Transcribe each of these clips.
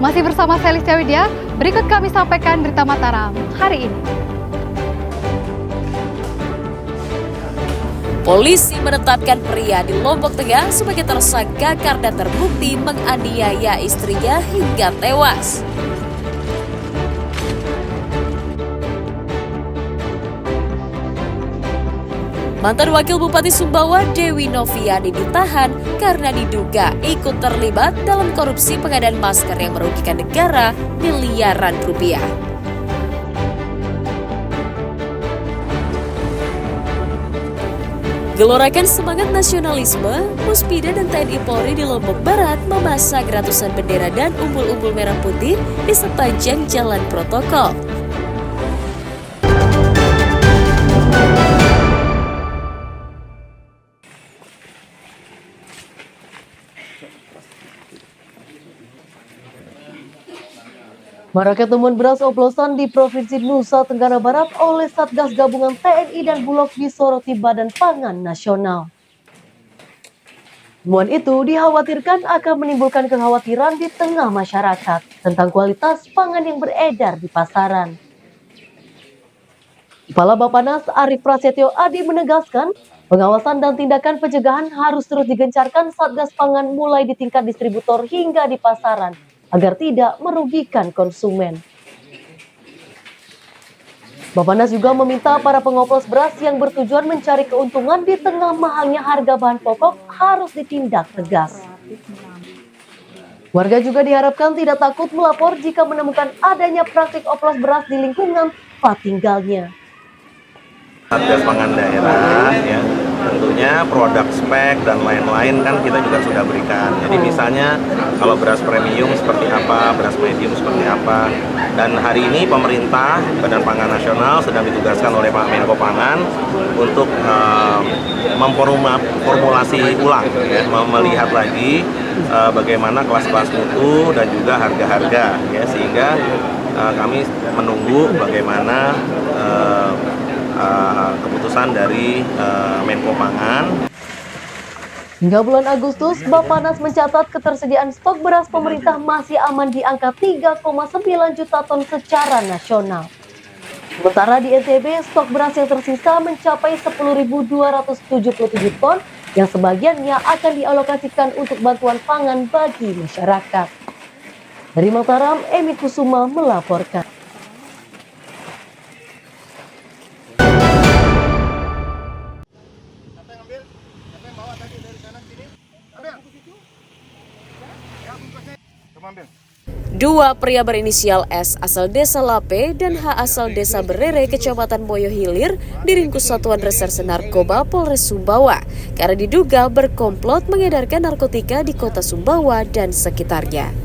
Masih bersama saya Listia Widya, berikut kami sampaikan berita Mataram hari ini. Polisi menetapkan pria di Lombok Tengah sebagai tersangka karena terbukti menganiaya istrinya hingga tewas. Mantan Wakil Bupati Sumbawa Dewi Noviani ditahan karena diduga ikut terlibat dalam korupsi pengadaan masker yang merugikan negara miliaran rupiah. Gelorakan semangat nasionalisme, Puspida dan TNI Polri di Lombok Barat memasang ratusan bendera dan umbul-umbul merah putih di sepanjang jalan protokol. Maraknya temuan beras oplosan di Provinsi Nusa Tenggara Barat oleh Satgas Gabungan TNI dan Bulog disoroti Badan Pangan Nasional. Temuan itu dikhawatirkan akan menimbulkan kekhawatiran di tengah masyarakat tentang kualitas pangan yang beredar di pasaran. Kepala Bappenas Arief Prasetyo Adi menegaskan, pengawasan dan tindakan pencegahan harus terus digencarkan Satgas Pangan mulai di tingkat distributor hingga di pasaran, agar tidak merugikan konsumen. Bappenas juga meminta para pengoplos beras yang bertujuan mencari keuntungan di tengah mahalnya harga bahan pokok harus ditindak tegas. Warga juga diharapkan tidak takut melapor jika menemukan adanya praktik oplos beras di lingkungan tempat tinggalnya. Satgas Pangan Daerah ya, tentunya produk spek dan lain-lain kan kita juga sudah berikan. Jadi misalnya kalau beras premium seperti apa, beras medium seperti apa. Dan hari ini pemerintah, Badan Pangan Nasional sedang ditugaskan oleh Pak Menko Pangan untuk memformulasi ulang, ya, melihat lagi bagaimana kelas-kelas mutu dan juga harga-harga, ya, sehingga kami menunggu bagaimana keputusan dari Menko Pangan. Hingga bulan Agustus, Bappenas mencatat ketersediaan stok beras pemerintah masih aman di angka 3,9 juta ton secara nasional. Sementara di NTB, stok beras yang tersisa mencapai 10.277 ton yang sebagiannya akan dialokasikan untuk bantuan pangan bagi masyarakat. Dari Mataram, Emi Kusuma melaporkan. Dua pria berinisial S asal desa Lape dan H asal desa Berere, Kecamatan Moyo Hilir, diringkus Satuan Reserse Narkoba Polres Sumbawa karena diduga berkomplot mengedarkan narkotika di kota Sumbawa dan sekitarnya.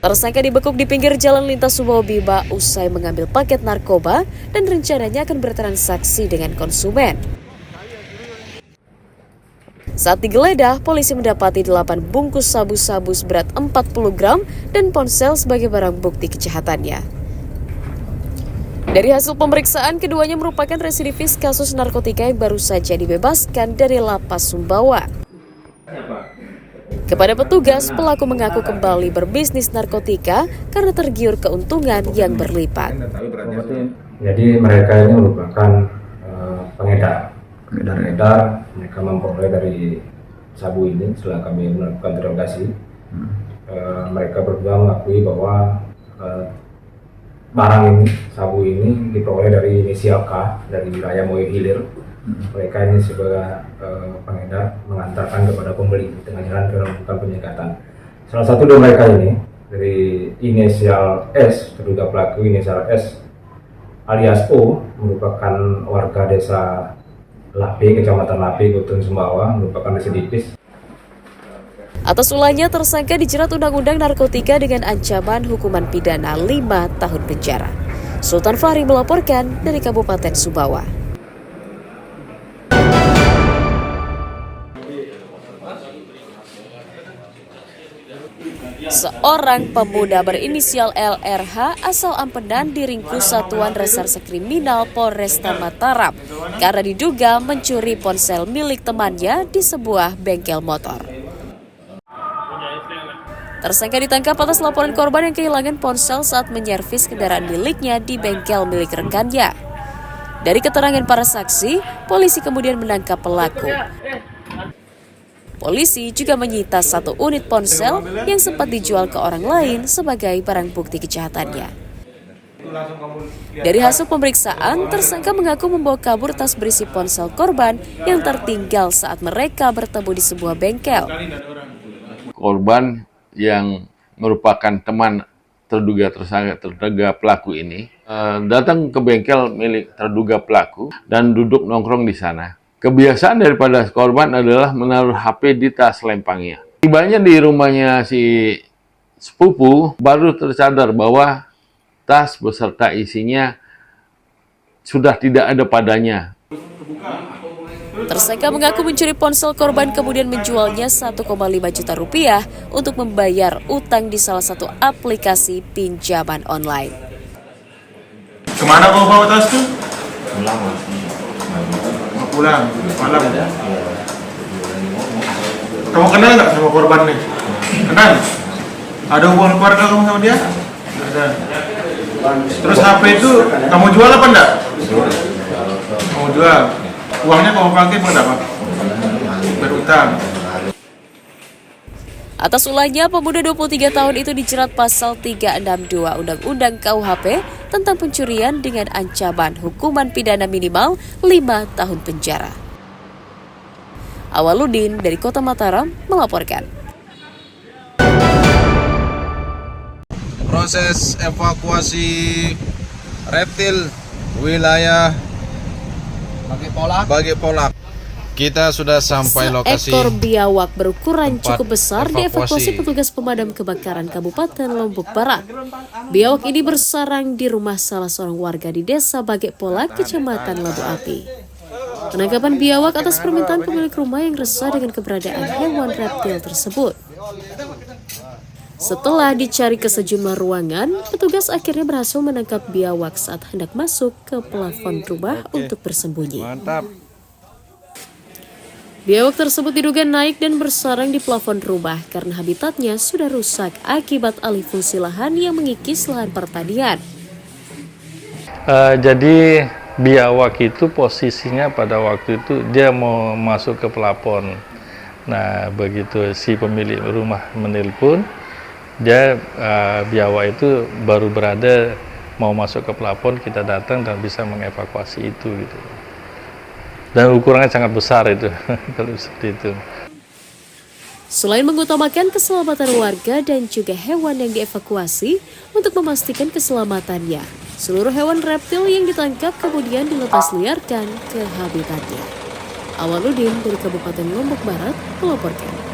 Tersangka dibekuk di pinggir jalan lintas Sumbawa Bima usai mengambil paket narkoba dan rencananya akan bertransaksi dengan konsumen. Saat digeledah, polisi mendapati 8 bungkus sabu-sabu seberat 40 gram dan ponsel sebagai barang bukti kejahatannya. Dari hasil pemeriksaan, keduanya merupakan residivis kasus narkotika yang baru saja dibebaskan dari lapas Sumbawa. Kepada petugas, pelaku mengaku kembali berbisnis narkotika karena tergiur keuntungan yang berlipat. Jadi mereka ini merupakan pengedar, mereka memperoleh dari sabu ini. Setelah kami melakukan interogasi, mereka berdua mengakui bahwa barang ini, sabu ini diperoleh dari inisial K dari wilayah Moyo Hilir. Mereka ini sebagai pengedar mengantarkan kepada pembeli di tengah jalan dengan melakukan penyekatan. Salah satu dari mereka ini dari inisial S, terduga pelaku inisial S alias O, merupakan warga desa Lape, Kecamatan Lape, Gutun Sumbawa, merupakan residivis. Atas ulahnya, tersangka dijerat Undang-Undang Narkotika dengan ancaman hukuman pidana 5 tahun penjara. Sultan Fahri melaporkan dari Kabupaten Sumbawa. Seorang pemuda berinisial LRH asal Ampenan diringkus Satuan Reserse Kriminal Polresta Mataram karena diduga mencuri ponsel milik temannya di sebuah bengkel motor. Tersangka ditangkap atas laporan korban yang kehilangan ponsel saat menyervis kendaraan miliknya di bengkel milik rekannya. Dari keterangan para saksi, polisi kemudian menangkap pelaku. Polisi juga menyita 1 unit ponsel yang sempat dijual ke orang lain sebagai barang bukti kejahatannya. Dari hasil pemeriksaan, tersangka mengaku membawa kabur tas berisi ponsel korban yang tertinggal saat mereka bertemu di sebuah bengkel. Korban yang merupakan teman terduga pelaku ini datang ke bengkel milik terduga pelaku dan duduk nongkrong di sana. Kebiasaan daripada korban adalah menaruh HP di tas lempangnya. Tibanya di rumahnya si sepupu baru tersadar bahwa tas beserta isinya sudah tidak ada padanya. Tersangka mengaku mencuri ponsel korban kemudian menjualnya 1,5 juta rupiah untuk membayar utang di salah satu aplikasi pinjaman online. Kemana kau bawa tas tuh? Pulang, malam. Kamu kenal nggak sama korban nih? Kenal? Ada hubungan keluarga kamu sama dia? Ada. Terus HP itu kamu jual apa enggak? Kamu jual. Uangnya kamu pakai buat apa? Berutang. Atas ulahnya, pemuda 23 tahun itu dijerat pasal 362 Undang-Undang KUHP tentang pencurian dengan ancaman hukuman pidana minimal 5 tahun penjara. Awaludin dari Kota Mataram melaporkan. Proses evakuasi reptil wilayah Bagi Polak. Kita sudah sampai lokasi. Seekor biawak berukuran tempat cukup besar dievakuasi petugas pemadam kebakaran Kabupaten Lombok Barat. Biawak ini bersarang di rumah salah seorang warga di Desa Bagi Polak, Kecamatan Labu Api. Penangkapan biawak atas permintaan pemilik rumah yang resah dengan keberadaan hewan reptil tersebut. Setelah dicari ke sejumlah ruangan, petugas akhirnya berhasil menangkap biawak saat hendak masuk ke plafon rumah untuk bersembunyi. Mantap. Biawak tersebut diduga naik dan bersarang di plafon rumah karena habitatnya sudah rusak akibat alih fungsi lahan yang mengikis lahan pertanian. Jadi biawak itu posisinya pada waktu itu dia mau masuk ke plafon. Nah, begitu si pemilik rumah menelpon, dia biawak itu baru berada mau masuk ke plafon, kita datang dan bisa mengevakuasi itu gitu. Dan ukurannya sangat besar itu kalau seperti itu. Selain mengutamakan keselamatan warga dan juga hewan yang dievakuasi untuk memastikan keselamatannya, seluruh hewan reptil yang ditangkap kemudian dilepas liarkan ke habitatnya. Awaludin dari Kabupaten Lombok Barat melaporkan.